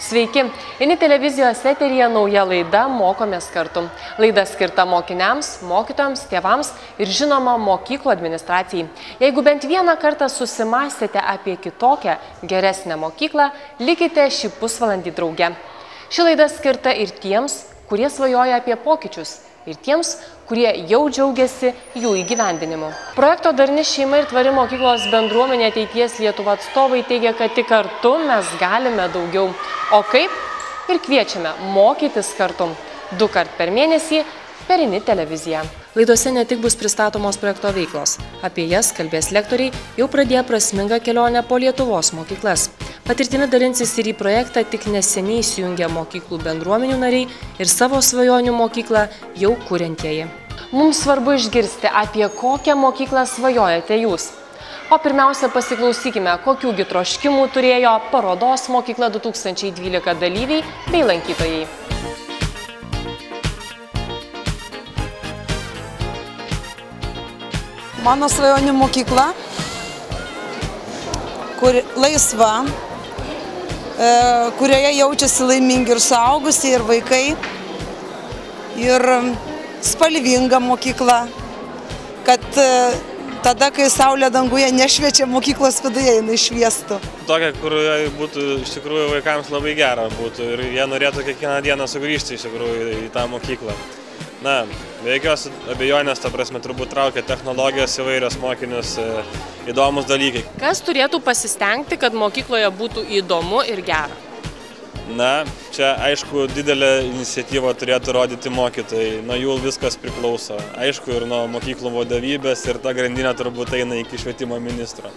Sveiki, Ini televizijos eteryje nauja laida Mokomės kartu. Laida skirta mokiniams, mokytojams, tėvams ir žinoma mokyklų administracijai. Jeigu bent vieną kartą susimąstėte apie kitokią, geresnę mokyklą, likite šį pusvalandį drauge. Ši laida skirta ir tiems, kurie svajoja apie pokyčius, ir tiems, kurie jau džiaugiasi jų įgyvendinimu. Projekto Darni šeima ir tvari mokyklos bendruomenė ateities Lietuva atstovai teigia, kad tik kartu mes galime daugiau. O kaip? Ir kviečiame mokytis kartu 2 kartus per mėnesį per Ini televiziją. Laidose ne tik bus pristatomos projekto veiklos. Apie jas kalbės lektoriai, jau pradėję prasmingą kelionę po Lietuvos mokyklas. Patirtimi dalinsis ir į projektą tik neseniai įsijungę mokyklų bendruomenių nariai ir savo svajonių mokyklą jau kuriantieji. Mums svarbu išgirsti, apie kokią mokyklą svajojate jūs. O pirmiausia, pasiklausykime, kokiųgi troškimų turėjo parodos mokykla 2012 dalyviai bei lankytojai. Mano svajonių mokykla, kur laisva, kurioje jaučiasi laimingi ir suaugusiai, ir vaikai, ir spalvinga mokykla, kad tada, kai saulė danguje nešviečia, mokyklos viduje jinai šviestų. Tokia, kurioje būtų iš tikrųjų vaikams labai gera būtų ir jie norėtų kiekvieną dieną sugrįžti iš tikrųjų į tą mokyklą. Na, be jokios abejonės, ta prasme, turbūt traukia technologijos įvairios mokinius, įdomus dalykai. Kas turėtų pasistengti, kad mokykloje būtų įdomu ir gera? Na, čia aišku didelę iniciatyvą turėtų rodyti mokytojai, nuo jų viskas priklauso. Aišku ir nuo mokyklų vadovybės ir ta grandinė turbūt eina iki švietimo ministro.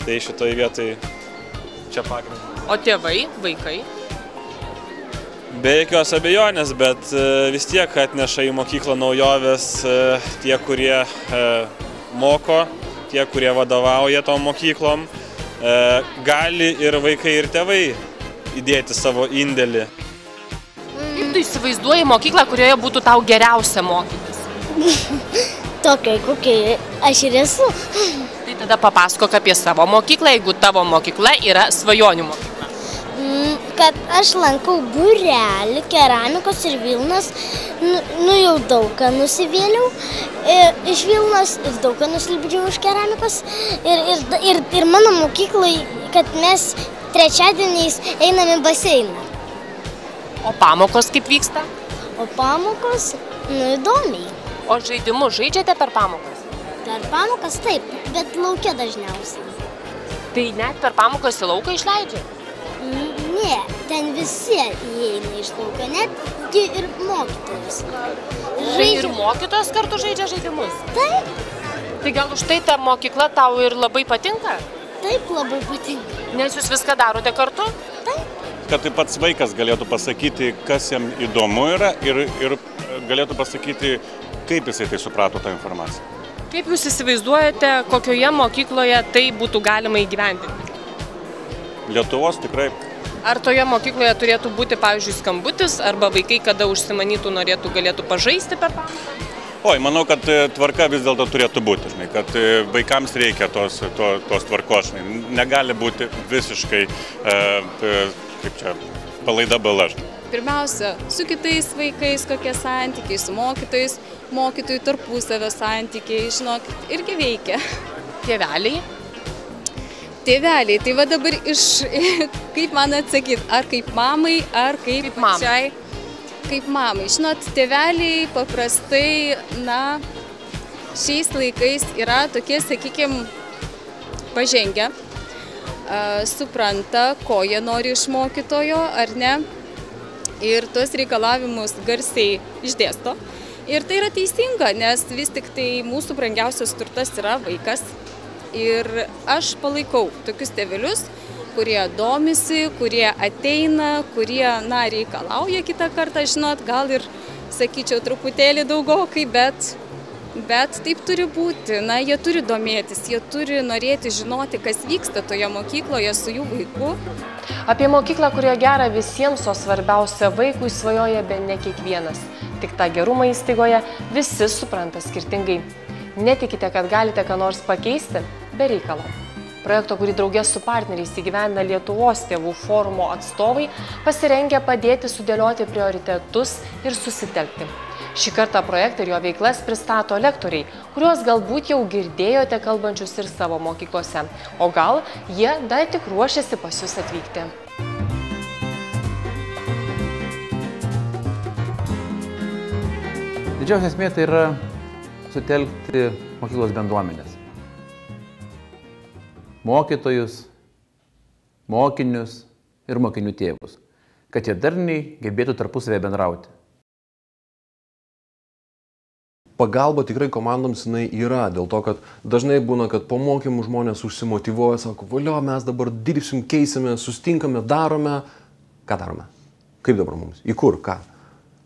Tai šitoje vietoje čia pagrindas. O tėvai, vaikai? Be jokios abejonės, bet vis tiek atneša į mokyklą naujoves tie, kurie moko, tie, kurie vadovauja tom mokyklom. Gali ir vaikai, ir tėvai įdėti savo indėlį. Kaip tu įsivaizduoji mokyklą, kurioje būtų tau geriausia mokytis? Tokia, kokia aš ir esu. Tai tada papasakok apie savo mokyklą, jeigu tavo mokykla yra svajonių mokykla. Kad aš lankau būrelį, keramikos ir Vilnos, jau daug ką nusivėliau iš Vilnos ir daug ką nusilipdžiau iš keramikos. Ir mano mokyklai, kad mes trečiadieniais einame į baseiną. O pamokos kaip vyksta? O pamokos, įdomiai. O žaidimus žaidžiate per pamokas? Per pamokas taip, bet lauke dažniausiai. Tai net per pamokas į lauką išleidžia? Ne, ten visi įeina iš lauko, net ir mokytojas. Ir mokytojas kartu žaidžia žaidimus? Taip. Tai gal už tai ta mokykla tau ir labai patinka? Taip, labai patinka. Nes jūs viską darote kartu? Taip. Kad taip pats vaikas galėtų pasakyti, kas jam įdomu yra ir galėtų pasakyti, kaip jisai tai suprato tą informaciją. Kaip jūs įsivaizduojate, kokioje mokykloje tai būtų galima įgyvendinti? Lietuvos tikrai. Ar toje mokykloje turėtų būti, pavyzdžiui, skambutis, arba vaikai, kada užsimanytų, galėtų pažaisti per pamoką? Oi, manau, kad tvarka vis dėlto turėtų būti, kad vaikams reikia tos tvarkos. Negali būti visiškai, kaip čia, palaida bala. Pirmiausia, su kitais vaikais kokie santykiai, su mokytojais, mokytojų tarpusavio santykiai, žinokit, irgi veikia. Tėveliai? Tėveliai, tai va dabar kaip man atsakyti, ar kaip mamai, ar kaip pačiai, kaip mamai. Žinot, tėveliai paprastai, šiais laikais yra tokie, sakykime, pažengę, supranta, ko jie nori iš mokytojo, ar ne, ir tuos reikalavimus garsiai išdėsto. Ir tai yra teisinga, nes vis tik tai mūsų brangiausias turtas yra vaikas. Ir aš palaikau tokius tėvelius, kurie domisi, kurie ateina, kurie, reikalauja kitą kartą, žinot, gal ir, sakyčiau, truputėlį daugokai, bet taip turi būti. Jie turi domėtis, jie turi norėti žinoti, kas vyksta toje mokykloje su jų vaiku. Apie mokyklą, kurioje gera visiems, o svarbiausia vaikui svajoja be ne kiekvienas. Tik tą gerumą įstaigoje visi supranta skirtingai. Netikite, kad galite ką nors pakeisti be reikalo. Projekto, kurį draugės su partneriais įgyvendina Lietuvos tėvų forumo atstovai, pasirengę padėti sudėlioti prioritetus ir susitelkti. Šį kartą projektą ir jo veiklas pristato lektoriai, kuriuos galbūt jau girdėjote kalbančius ir savo mokyklose, o gal jie dar tik ruošiasi pas jus atvykti. Didžiausia esmė tai yra sutelkti mokyklos bendruomenės. Mokytojus, mokinius ir mokinių tėvus, kad jie darniai gebėtų tarpusavėje bendrauti. Pagalba tikrai komandoms jinai yra, dėl to, kad dažnai būna, kad po mokymų žmonės užsimotyvuoja, sako, valio, mes dabar dirbsim, keisime, sustinkame, darome. Ką darome? Kaip dabar mums? Į kur? Ką?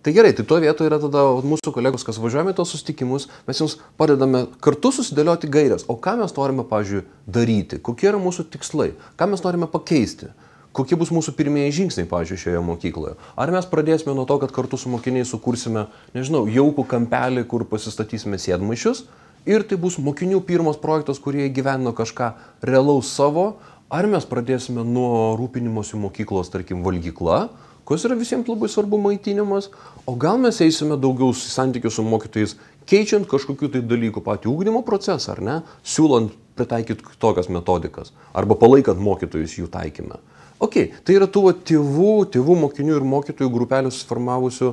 Tai gerai, tai to vietoje yra tada mūsų kolegos, kas važiuojame tos susitikimus, mes jums padedame kartu susidėlioti gairias. O ką mes norime, pavyzdžiui, daryti? Kokie yra mūsų tikslai? Ką mes norime pakeisti? Kokie bus mūsų pirmieji žingsniai, pavyzdžiui, šioje mokykloje? Ar mes pradėsime nuo to, kad kartu su mokiniais sukursime, nežinau, jaukų kampelį, kur pasistatysime sėdmaišius ir tai bus mokinių pirmas projektas, kurie įgyvendino kažką realaus savo? Ar mes pradėsime nuo rūpinimosi mokyklos, tarkim, valgykla, kas yra visiems labai svarbu maitinimas, o gal mes eisime daugiau santykių su mokytojais, keičiant kažkokių tai dalykų patį ugdymo procesą, ar ne, siūlant pritaikyti tokias metodikas, arba palaikant mokytojus jų taikymę. Tai yra tų tėvų, mokinių ir mokytojų grupelių susiformavusių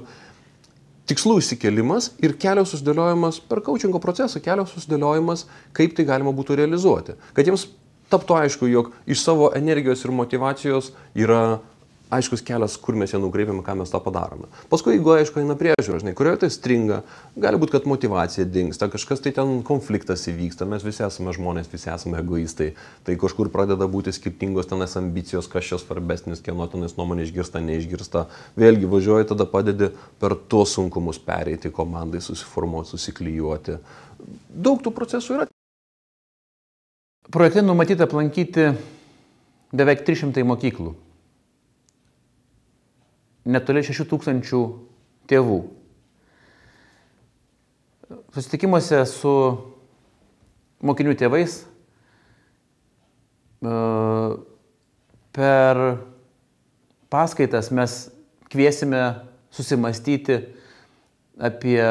tikslų išsikėlimas ir kelio susidėliojimas per coachingo procesą, kelio susidėliojimas, kaip tai galima būtų realizuoti. Kad jiems taptų aišku, jog iš savo energijos ir motyvacijos yra aiškus kelias, kur mes ją nukreipiame, ką mes tą padarome. Paskui, jeigu aišku, eina priežiūra, kurioje tai stringa, gali būti, kad motyvacija dingsta, kažkas tai ten konfliktas įvyksta, mes visi esame žmonės, visi esame egoistai, tai kažkur pradeda būti skirtingos tenais ambicijos, kas čia svarbesnis, kieno tenais nuomonė išgirsta, neišgirsta. Vėlgi važiuoji, tada padedi per tuos sunkumus pereiti komandai, susiformuoti, susiklijuoti. Daug tų procesų yra. Projekte numatyta aplankyti beveik 300 mokyklų. Netoli 6000 tėvų. Susitikimuose su mokinių tėvais per paskaitas mes kviesime susimastyti apie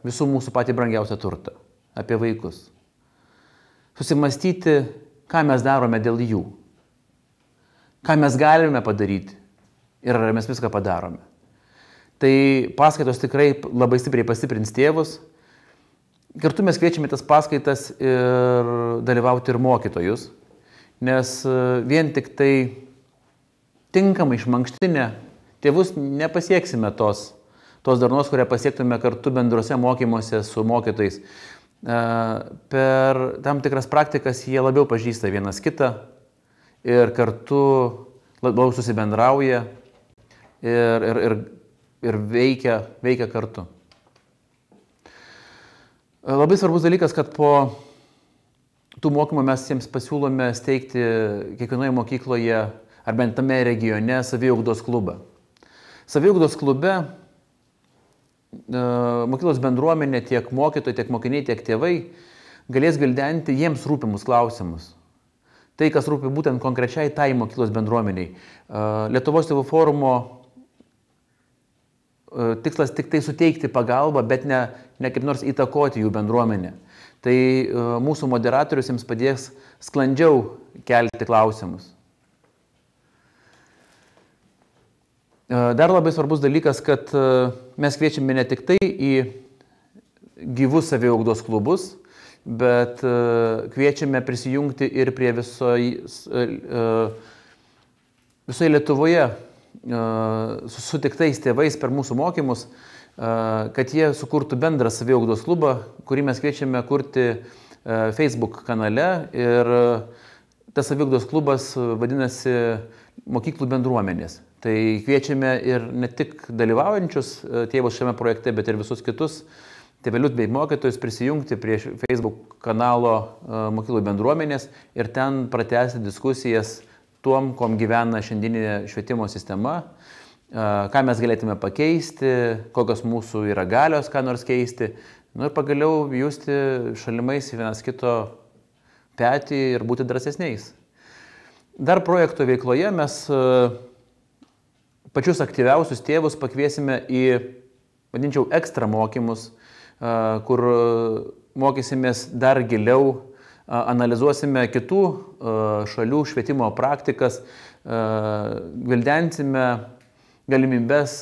visų mūsų patį brangiausią turtą, apie vaikus. Susimastyti, ką mes darome dėl jų, ką mes galime padaryti. Ir ar mes viską padarome. Tai paskaitos tikrai labai stipriai pastiprins tėvus. Kartu mes kviečiame tas paskaitas ir dalyvauti ir mokytojus, nes vien tik tai tinkamai išmankštinę tėvus nepasieksime tos darnos, kurią pasiektume kartu bendruose mokymuose su mokytojais. Per tam tikras praktikas jie labiau pažįsta vienas kitą ir kartu labiau susibendrauja. Ir veikia kartu. Labai svarbus dalykas, kad po tų mokymų mes jiems pasiūlome steigti kiekvienoje mokykloje ar bent tame regione saviugdos klubą. Saviugdos klube mokyklos bendruomenė, tiek mokytojai, tiek mokiniai, tiek tėvai galės gvildenti jiems rūpimus klausimus. Tai, kas rūpi būtent konkrečiai tai mokyklos bendruomeniai. Lietuvos tėvų forumo tikslas tik tai suteikti pagalbą, bet ne kaip nors įtakoti jų bendruomenę. Tai mūsų moderatorius jiems padės sklandžiau kelti klausimus. Dar labai svarbus dalykas, kad mes kviečiame ne tik tai į gyvus saviugdos klubus, bet kviečiame prisijungti ir prie visoje Lietuvoje sutiktais tėvais per mūsų mokymus, kad jie sukurtų bendrą saviugdos klubą, kurį mes kviečiame kurti Facebook kanale. Ir tas saviugdos klubas vadinasi Mokyklų bendruomenės. Tai kviečiame ir ne tik dalyvaujančius tėvus šiame projekte, bet ir visus kitus tėvelius bei mokytojus prisijungti prie Facebook kanalo Mokyklų bendruomenės ir ten pratęsti diskusijas tuom, kom gyvena šiandieninė švietimo sistema, ką mes galėtume pakeisti, kokios mūsų yra galios, ką nors keisti. Ir pagaliau justi šalimais vienas kito petį ir būti drąsesniais. Dar projekto veikloje mes pačius aktyviausius tėvus pakviesime į, vadinčiau, ekstra mokymus, kur mokysimės dar giliau, analizuosime kitų šalių švietimo praktikas, gvildensime galimybės,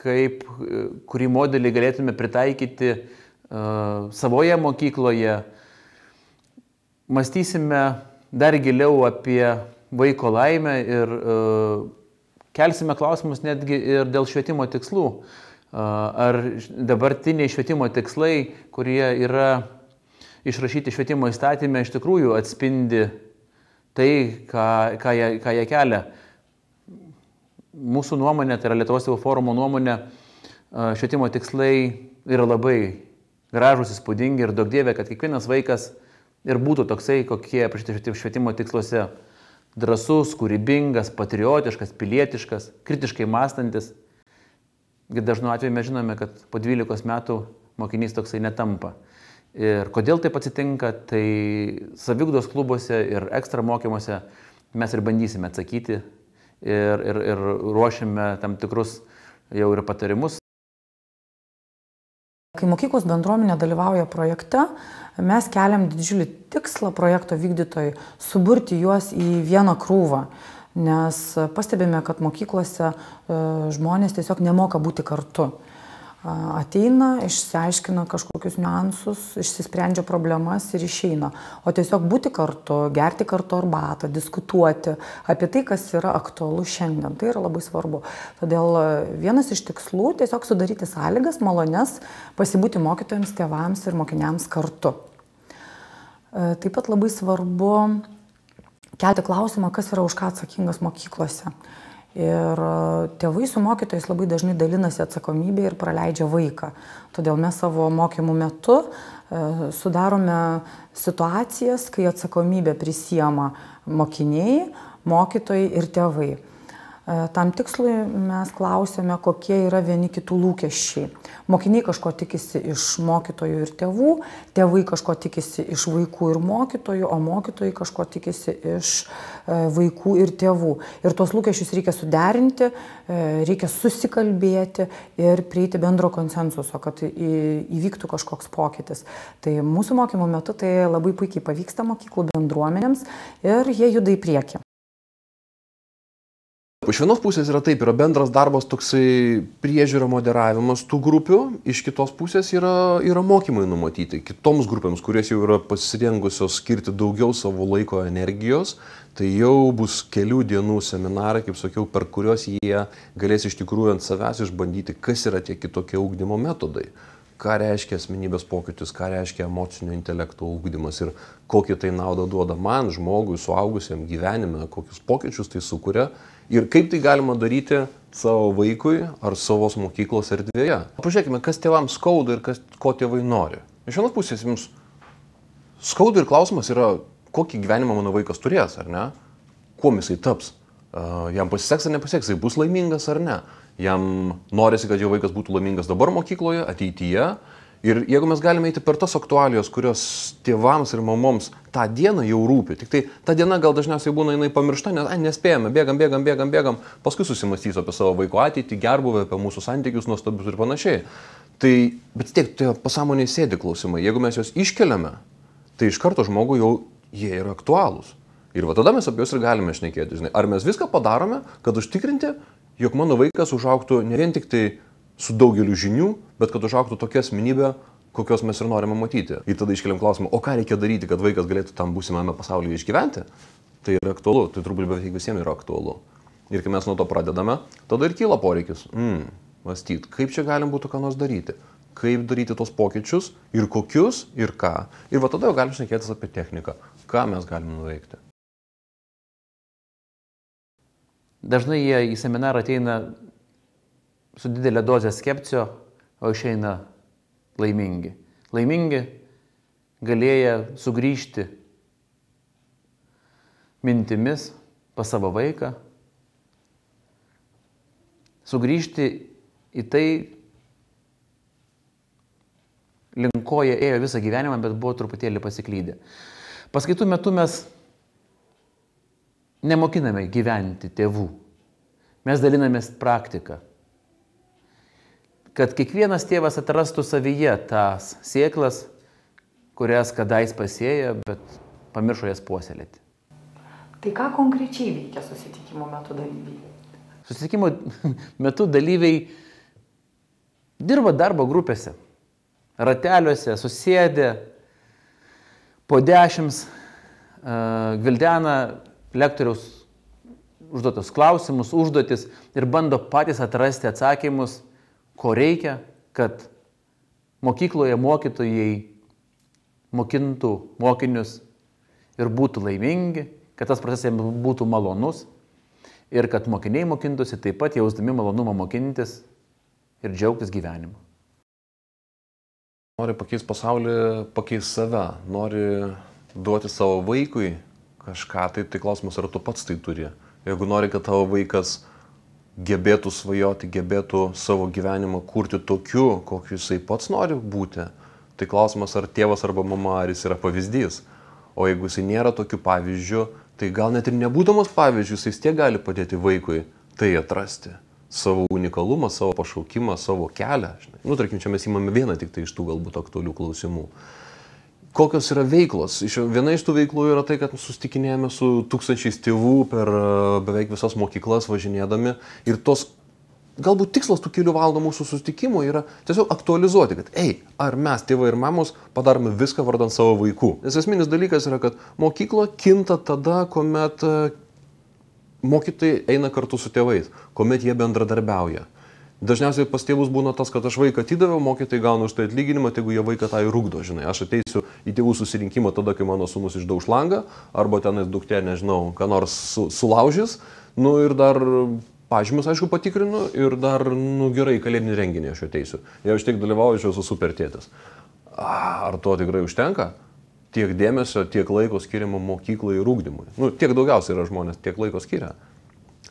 kurį modelį galėtume pritaikyti savoje mokykloje. Mąstysime dar giliau apie vaiko laimę ir kelsime klausimus netgi ir dėl švietimo tikslų. Ar dabartiniai švietimo tikslai, kurie yra išrašyti švietimo įstatymę, iš tikrųjų atspindi tai, ką jie kelia. Mūsų nuomonė, tai yra Lietuvos tėvų forumo nuomonė, švietimo tikslai yra labai gražūs, įspūdingi ir duok Dieve, kad kiekvienas vaikas ir būtų toksai, kokie aprašyti švietimo tiksluose. Drąsus, kūrybingas, patriotiškas, pilietiškas, kritiškai mąstantis. Dažnu atveju mes žinome, kad po 12 metų mokinys toksai netampa. Ir kodėl taip atsitinka, tai saviugdos klubuose ir ekstra mokymuose mes ir bandysime atsakyti ir ruošime tam tikrus jau ir patarimus. Kai mokyklos bendruomenė dalyvauja projekte, mes keliam didžiulį tikslą projekto vykdytojai suburti juos į vieną krūvą, nes pastebime, kad mokyklose žmonės tiesiog nemoka būti kartu. Ateina, išsiaiškina kažkokius niuansus, išsisprendžia problemas ir išeina. O tiesiog būti kartu, gerti kartu arbatą, diskutuoti apie tai, kas yra aktualu šiandien. Tai yra labai svarbu. Todėl vienas iš tikslų tiesiog sudaryti sąlygas, malones, pasibūti mokytojams, tėvams ir mokiniams kartu. Taip pat labai svarbu kelti klausimą, kas yra už ką atsakingas mokyklose. Ir tėvai su mokytojais labai dažnai dalinasi atsakomybę ir praleidžia vaiką. Todėl mes savo mokymų metu sudarome situacijas, kai atsakomybę prisiema mokiniai, mokytojai ir tėvai. Tam tikslui mes klausėme, kokie yra vieni kitų lūkesčiai. Mokiniai kažko tikisi iš mokytojų ir tėvų, tėvai kažko tikisi iš vaikų ir mokytojų, o mokytojai kažko tikisi iš vaikų ir tėvų. Ir tuos lūkesčius reikia suderinti, reikia susikalbėti ir prieiti bendro konsensuso, kad įvyktų kažkoks pokytis. Tai mūsų mokymų metu tai labai puikiai pavyksta mokyklų bendruomenėms ir jie juda į priekį. Iš vienos pusės yra taip, yra bendras darbas, toksai priežiūra, moderavimas tų grupių, iš kitos pusės yra mokymai numatyti. Kitoms grupėms, kurios jau yra pasirengusios skirti daugiau savo laiko energijos, tai jau bus kelių dienų seminarai, kaip sakiau, per kuriuos jie galės iš tikrųjų ant savęs išbandyti, kas yra tie kitokie ugdymo metodai. Ką reiškia asmenybės pokytis, ką reiškia emocinio intelekto ugdymas ir kokį tai naudą duoda man, žmogui, suaugusiam gyvenime, kokius pokyčius tai sukuria ir kaip tai galima daryti savo vaikui ar savos mokyklos erdvėje. Pažiūrėkime, kas tėvams skauda ir ko tėvai nori. Iš vienos pusės jums skauda ir klausimas yra, kokį gyvenimą mano vaikas turės, ar ne? Kuom jisai taps? Jam pasiseks ar nepasiseks, jisai bus laimingas ar ne? Jam norisi, kad jo vaikas būtų laimingas dabar mokykloje, ateityje. Ir jeigu mes galime eiti per tas aktualijos, kurios tėvams ir mamoms tą dieną jau rūpi, tik tai ta diena gal dažniausiai būna jinai pamiršta, nes nespėjame, bėgam, paskui susimąstys apie savo vaiko ateitį, gerbuvę, apie mūsų santykius nuostabius ir panašiai. Tai, bet tiek, tai pasąmonėje sėdi klausimai. Jeigu mes juos iškeliame, tai iš karto žmogui jau jie yra aktualūs. Ir va tada mes apie juos ir galime šnekėti. Žinai, ar mes viską padarome, kad užtikrinti, jog mano vaikas užaugtų ne vien tik tai su daugeliu žinių, bet kad užaugtų tokia asmenybė, kokios mes ir norime matyti. Ir tada iškeliam klausimą, o ką reikia daryti, kad vaikas galėtų tam būsimame pasaulyje išgyventi? Tai yra aktualu, tai turbūt beveik visiems yra aktualu. Ir kai mes nuo to pradedame, tada ir kyla poreikis. Mąstyti, kaip čia galim būtų ką nors daryti, kaip daryti tos pokyčius ir kokius ir ką. Ir va tada jau galim šnekėtis apie techniką, ką mes galim nuveikti. Dažnai jie į seminarą ateina su didelė dozė skepsio, o išeina laimingi. Laimingi, galėję sugrįžti mintimis pas savo vaiką, sugrįžti į tai, link ko jie ėjo visą gyvenimą, bet buvo truputėlį pasiklydę. Paskaitų metu mes nemokiname gyventi tėvų. Mes dalinamės praktiką. Kad kiekvienas tėvas atrastų savyje tas sėklas, kurias kadais pasėja, bet pamiršo jas puoselėti. Tai ką konkrečiai veikia susitikimo metu dalyviai? Susitikimo metu dalyviai dirba darbo grupėse, rateliuose, susėdę, po 10 gvildena lektoriaus užduotus klausimus, užduotis ir bando patys atrasti atsakymus, ko reikia, kad mokykloje mokytojai mokintų mokinius ir būtų laimingi, kad tas procesas būtų malonus ir kad mokiniai mokintųsi taip pat jausdami malonumą mokintis ir džiaugtis gyvenimu. Nori pakeisti pasaulį, pakeisti save, nori duoti savo vaikui kažką, tai klausimas, ar tu pats tai turi. Jeigu nori, kad tavo vaikas gebėtų svajoti, gebėtų savo gyvenimą kurti tokiu, kokiu jisai pats nori būti, tai klausimas, ar tėvas arba mama, ar jis yra pavyzdys. O jeigu jisai nėra tokiu pavyzdžiu, tai gal net ir nebūdamas pavyzdžiu, jis tiek gali padėti vaikui tai atrasti. Savo unikalumą, savo pašaukimą, savo kelią. Tarkim, čia mes įmame vieną tik tai iš tų galbūt aktualių klausimų. Kokios yra veiklos? Viena iš tų veiklų yra tai, kad susitikinėjame su tūkstančiais tėvų per beveik visas mokyklas važinėdami. Ir galbūt tikslas tų kelių valandų mūsų susitikimų yra tiesiog aktualizuoti, kad ar mes, tėvai ir mamos, padarome viską vardan savo vaikų. Nes esminis dalykas yra, kad mokykla kinta tada, kuomet mokytojai eina kartu su tėvais, kuomet jie bendradarbiauja. Dažniausiai pas tėvus būna tas, kad aš vaiką atidaviau, mokytojai gauna už tai atlyginimą, tegu jie vaiką tą ir rugdo, žinai. Aš ateisiu į tėvų susirinkimą tada, kai mano sūnus išdauš langą, arba tenais duktė, nežinau, ką nors sulaužys, ir dar pažymius, aišku, patikrinu, ir dar, gerai, kalėdinį renginį aš ateisiu. Jei aš tiek dalyvauju, aš esu super tėtis. Ar to tikrai užtenka? Tiek dėmesio, tiek laiko skiriama mokyklai ir ugdymui. Tiek daugiausiai yra žmonės, tiek laiko skiria.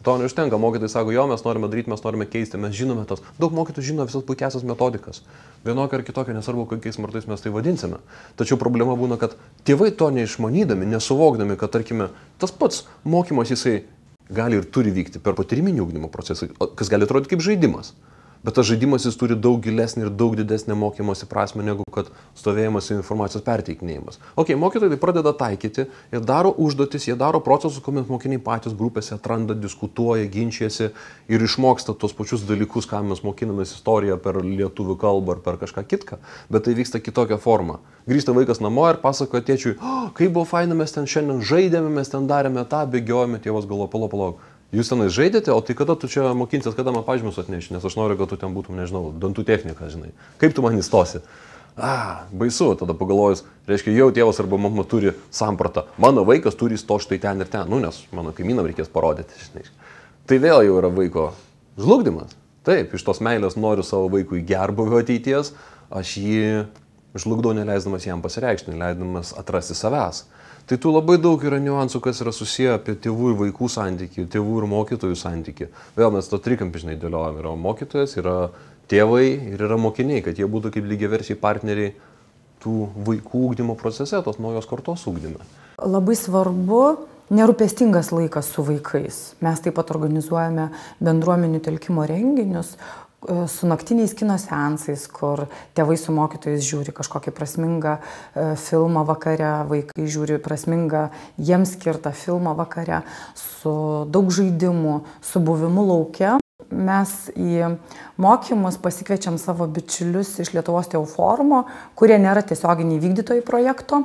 To neužtenka, mokytojai sako, jo, mes norime daryti, mes norime keisti, mes žinome tas. Daug mokytojų žino visas puikiasias metodikas. Vienokia ar kitokia, nesvarbu, kokiais martais mes tai vadinsime. Tačiau problema būna, kad tėvai to neišmanydami, nesuvokdami, kad, tarkime, tas pats mokymas jisai gali ir turi vykti per patyriminį ugdymo procesą, kas gali atrodyti kaip žaidimas. Bet tas žaidimas jis turi daug gilesnį ir daug didesnį mokymosi prasmę, negu kad stovėjimas ir informacijos perteikinėjimas. Mokytojai tai pradeda taikyti, jie daro užduotis, jie daro procesus, kuomet mokiniai patys grupėse atranda, diskutuoja, ginčiasi ir išmoksta tos pačius dalykus, ką mes mokinamės istoriją per lietuvių kalbą ar per kažką kitką, bet tai vyksta kitokia forma. Grįžta vaikas namo ir pasakoja tėčiui, kaip buvo faina, mes ten šiandien žaidėme, mes ten darėme tą, bėgiojame, tėvas galvoja, palauk. Jūs tenais žaidėte, o tai kada tu čia mokinsies, kada man pažymius atneši, nes aš noriu, kad tu ten būtum, nežinau, dantų technika, žinai. Kaip tu man įstosi? Baisu, tada pagalvojus, reiškia, jau tėvas arba mama turi sampratą. Mano vaikas turi įstoti štai ten ir ten, nes mano kaimynam reikės parodyti, žinai. Tai vėl jau yra vaiko žlugdymas. Taip, iš tos meilės noriu savo vaikui gerbūvio ateities, aš jį žlugdau neleisdamas jam pasireikšti, neleisdamas atrasti savęs. Tai tų labai daug yra niuansų, kas yra susiję apie tėvų ir vaikų santykį, tėvų ir mokytojų santykį. Vėl mes to trikampį, žinai, dėliojame. Yra mokytojas, yra tėvai ir yra mokiniai, kad jie būtų kaip lygiaverčiai partneriai tų vaikų ugdymo procese, tos naujos kartos ugdyme. Labai svarbu nerūpestingas laikas su vaikais. Mes taip pat organizuojame bendruomenių telkimo renginius, su naktiniais kino seansais, kur tėvai su mokytojais žiūri kažkokį prasmingą filmą vakare, vaikai žiūri prasmingą jiems skirtą filmą vakare, su daug žaidimų, su buvimu lauke. Mes į mokymus pasikviečiam savo bičiulius iš Lietuvos tėvų forumo, kurie nėra tiesioginiai vykdytojai projekto,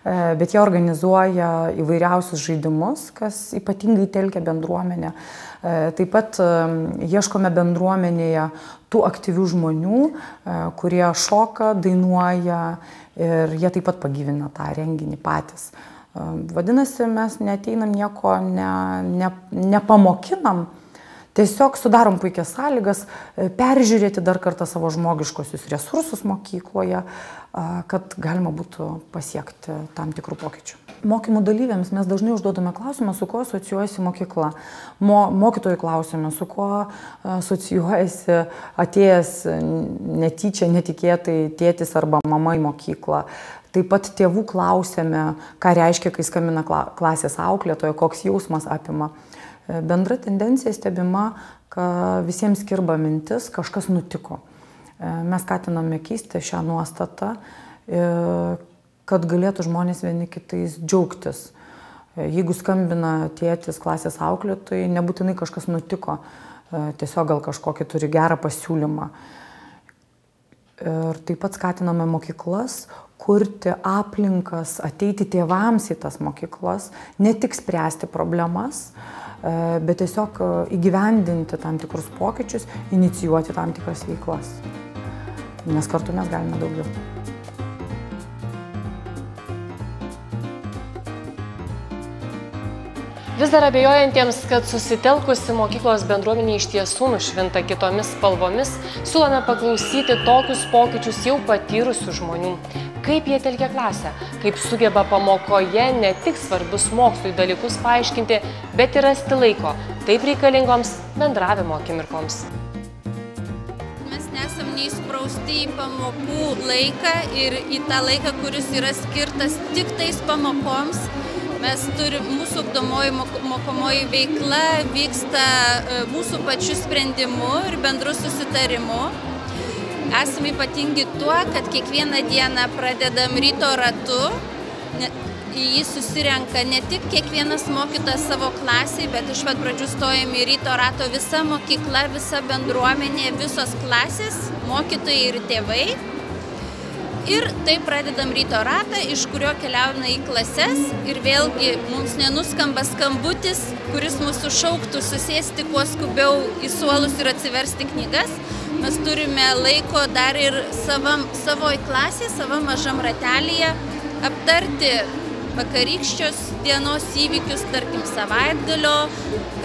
bet jie organizuoja įvairiausius žaidimus, kas ypatingai telkia bendruomenę. Taip pat ieškome bendruomenėje tų aktyvių žmonių, kurie šoka, dainuoja ir jie taip pat pagyvina tą renginį patys. Vadinasi, mes neateinam nieko nepamokinam, tiesiog sudarom puikias sąlygas peržiūrėti dar kartą savo žmogiškosius resursus mokykloje, kad galima būtų pasiekti tam tikrų pokyčių. Mokymų dalyviams mes dažnai užduodame klausimą, su kuo asocijuojasi mokykla. Mokytojai klausime, su kuo asocijuojasi atėjęs netyčia, netikėtai tėtis arba mama į mokyklą. Taip pat tėvų klausėme, ką reiškia, kai skambina klasės auklėtoja, koks jausmas apima. Bendra tendencija stebima, kad visiems kirba mintis, kažkas nutiko. Mes skatiname keisti šią nuostatą, kad galėtų žmonės vieni kitais džiaugtis. Jeigu skambina tėtis klasės auklėtojai, nebūtinai kažkas nutiko, tiesiog gal kažkokį turi gerą pasiūlymą. Ir taip pat skatiname mokyklas kurti aplinkas, ateiti tėvams į tas mokyklas, ne tik spręsti problemas, bet tiesiog įgyvendinti tam tikrus pokyčius, inicijuoti tam tikras veiklas. Nes kartu mes galime daugiau. Vis dar abejojantiems, kad susitelkusi mokyklos bendruomenė iš tiesų nušvinta kitomis spalvomis, siūlome paklausyti tokius pokyčius jau patyrusių žmonių. Kaip jie telkia klasę, kaip sugeba pamokoje ne tik svarbius mokslui dalykus paaiškinti, bet ir rasti laiko taip reikalingoms bendravimo akimirkoms. Mes nesam neįsprausti į pamokų laiką ir į tą laiką, kuris yra skirtas tik tais pamokoms. Mes turime, mūsų ugdomoji mokomoji veikla vyksta mūsų pačių sprendimu ir bendru susitarimu. Esame ypatingi tuo, kad kiekvieną dieną pradedam ryto ratu. Į jį susirenka ne tik kiekvienas mokytojas savo klasiai, bet iš pat pradžių stojam į ryto rato visa mokykla, visa bendruomenė, visos klasės, mokytojai ir tėvai. Ir taip pradedam ryto ratą, iš kurio keliaujame į klases ir vėlgi mums nenuskamba skambutis, kuris mūsų šauktų susėsti kuo skubiau į suolus ir atsiversti knygas. Mes turime laiko dar ir savoj klasėje, savo mažam ratelyje aptarti vakarykščios dienos įvykius, tarkim savaitgalio,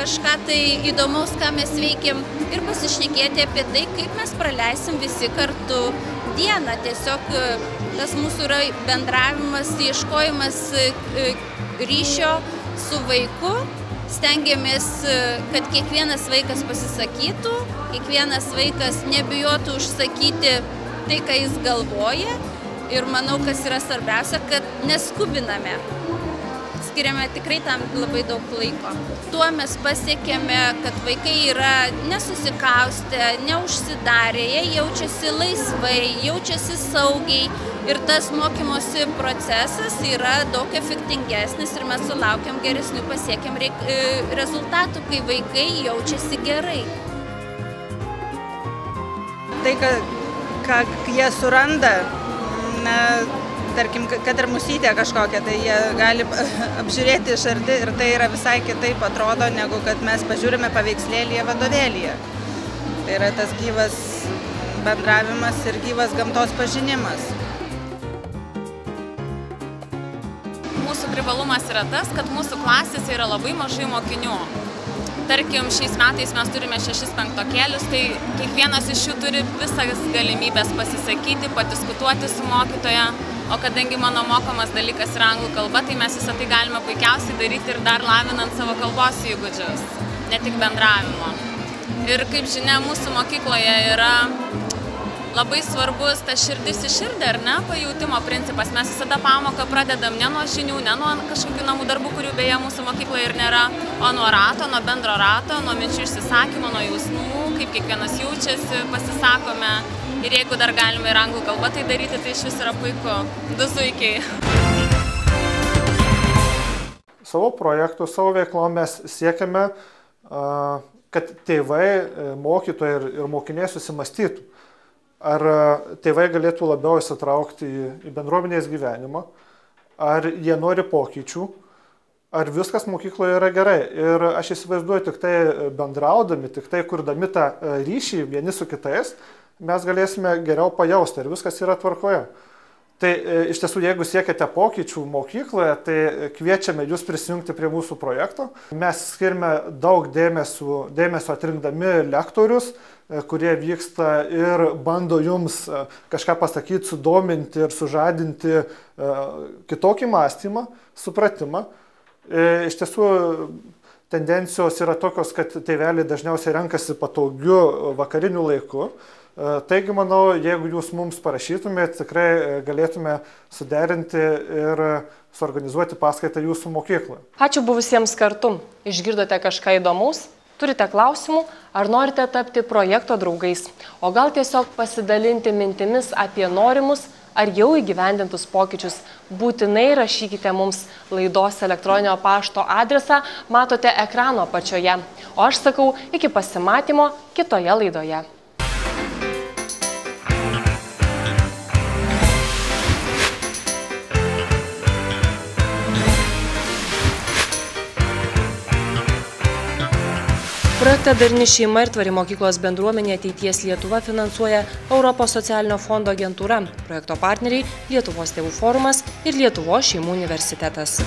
kažką tai įdomaus, ką mes veikiam ir pasišnekėti apie tai, kaip mes praleisim visi kartu dieną. Tiesiog tas mūsų yra bendravimas, ieškojimas ryšio su vaiku. Stengiamės, kad kiekvienas vaikas pasisakytų, kiekvienas vaikas nebijotų užsakyti tai, ką jis galvoja. Ir manau, kas yra svarbiausia, kad neskubiname. Skiriame tikrai tam labai daug laiko. Tuo mes pasiekėme, kad vaikai yra nesusikaustę, neužsidarę, jie jaučiasi laisvai, jaučiasi saugiai ir tas mokymosi procesas yra daug efektingesnis ir mes sulaukiam geresnių, pasiekiam rezultatų, kai vaikai jaučiasi gerai. Tai, ką jie suranda, tarkim, kad ir musytė kažkokia, tai jie gali apžiūrėti iš arti ir tai yra visai kitaip atrodo, negu kad mes pažiūrime paveikslėlyje vadovėlyje. Tai yra tas gyvas bendravimas ir gyvas gamtos pažinimas. Mūsų privalumas yra tas, kad mūsų klasėse yra labai mažai mokinių. Tarkim, šiais metais mes turime 6 penktokėlius, tai kiekvienas iš jų turi visas galimybės pasisakyti, padiskutuoti su mokytoja, o kadangi mano mokomas dalykas yra anglų kalba, tai mes visą tai galime puikiausiai daryti ir dar lavinant savo kalbos įgūdžius, ne tik bendravimo. Ir kaip žinia, mūsų mokykloje yra labai svarbus tas širdis į širdį, ar ne, pajautimo principas. Mes visada pamoką pradedam ne nuo žinių, ne nuo kažkokių namų darbų, kurių beje mūsų mokykloje ir nėra, o nuo rato, nuo bendro rato, nuo minčių išsisakymo, nuo jausmų, kaip kiekvienas jaučiasi, pasisakome. Ir jeigu dar galime ir anglų kalbą tai daryti, tai iš vis yra puiku. Du zuikiai. Savo projektų, savo veiklom mes siekiame, kad tėvai, mokytojai ir mokiniai susimastytų. Ar tėvai galėtų labiau įsitraukti į bendruomenės gyvenimą, ar jie nori pokyčių, ar viskas mokykloje yra gerai. Ir aš įsivaizduoju, tik tai bendraudami, tik tai kurdami tą ryšį vieni su kitais, mes galėsime geriau pajausti, ar viskas yra tvarkoje. Tai iš tiesų, jeigu siekiate pokyčių mokykloje, tai kviečiame jūs prisijungti prie mūsų projekto. Mes skirime daug dėmesio atrinkdami lektorius, kurie vyksta ir bando jums kažką pasakyti, sudominti ir sužadinti kitokį mąstymą, supratimą. Iš tiesų, tendencijos yra tokios, kad tėveliai dažniausiai renkasi patogiu vakariniu laiku. Taigi, manau, jeigu jūs mums parašytumėte, tikrai galėtume suderinti ir suorganizuoti paskaitą jūsų mokykloje. Ačiū buvusiems kartu. Išgirdote kažką įdomaus? Turite klausimų? Ar norite tapti projekto draugais? O gal tiesiog pasidalinti mintimis apie norimus ar jau įgyvendintus pokyčius? Būtinai rašykite mums. Laidos elektroninio pašto adresą matote ekrano apačioje. O aš sakau, iki pasimatymo kitoje laidoje. Projektą Darni šeima ir tvari mokyklos bendruomenė ateities Lietuva finansuoja Europos socialinio fondo agentūra, projekto partneriai Lietuvos tėvų forumas ir Lietuvos šeimų universitetas.